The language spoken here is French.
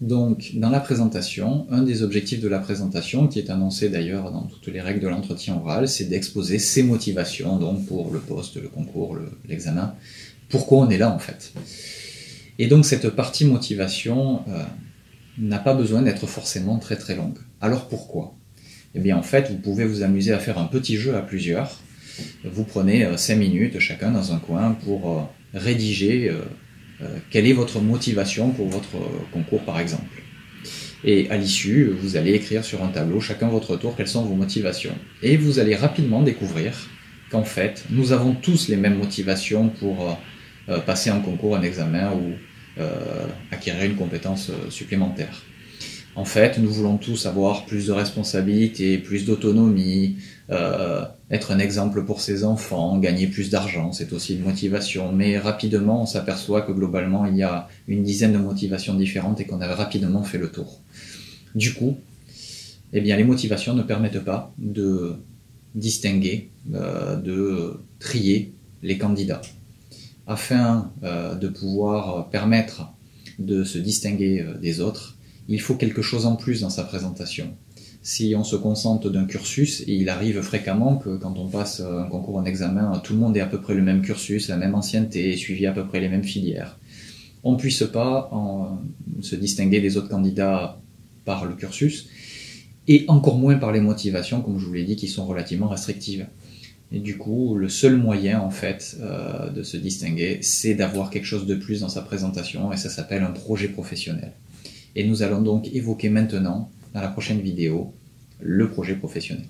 Donc, dans la présentation, un des objectifs de la présentation, qui est annoncé d'ailleurs dans toutes les règles de l'entretien oral, c'est d'exposer ses motivations, donc pour le poste, le concours, l'examen, pourquoi on est là en fait. Et donc cette partie motivation n'a pas besoin d'être forcément très très longue. Alors pourquoi? Eh bien en fait, vous pouvez vous amuser à faire un petit jeu à plusieurs. Vous prenez 5 minutes chacun dans un coin pour rédiger quelle est votre motivation pour votre concours par exemple. Et à l'issue, vous allez écrire sur un tableau, chacun votre tour, quelles sont vos motivations. Et vous allez rapidement découvrir qu'en fait, nous avons tous les mêmes motivations pour passer un concours, un examen ou acquérir une compétence supplémentaire. En fait, nous voulons tous avoir plus de responsabilités, plus d'autonomie, être un exemple pour ses enfants, gagner plus d'argent, c'est aussi une motivation. Mais rapidement, on s'aperçoit que globalement, il y a une dizaine de motivations différentes et qu'on a rapidement fait le tour. Du coup, eh bien, les motivations ne permettent pas de distinguer, de trier les candidats. Afin de pouvoir permettre de se distinguer des autres, il faut quelque chose en plus dans sa présentation. Si on se concentre d'un cursus, et il arrive fréquemment que quand on passe un concours, un examen, tout le monde ait à peu près le même cursus, la même ancienneté, suivi à peu près les mêmes filières. On ne puisse pas se distinguer des autres candidats par le cursus, et encore moins par les motivations, comme je vous l'ai dit, qui sont relativement restrictives. Et du coup, le seul moyen en fait de se distinguer, c'est d'avoir quelque chose de plus dans sa présentation, et ça s'appelle un projet professionnel. Et nous allons donc évoquer maintenant, dans la prochaine vidéo, le projet professionnel.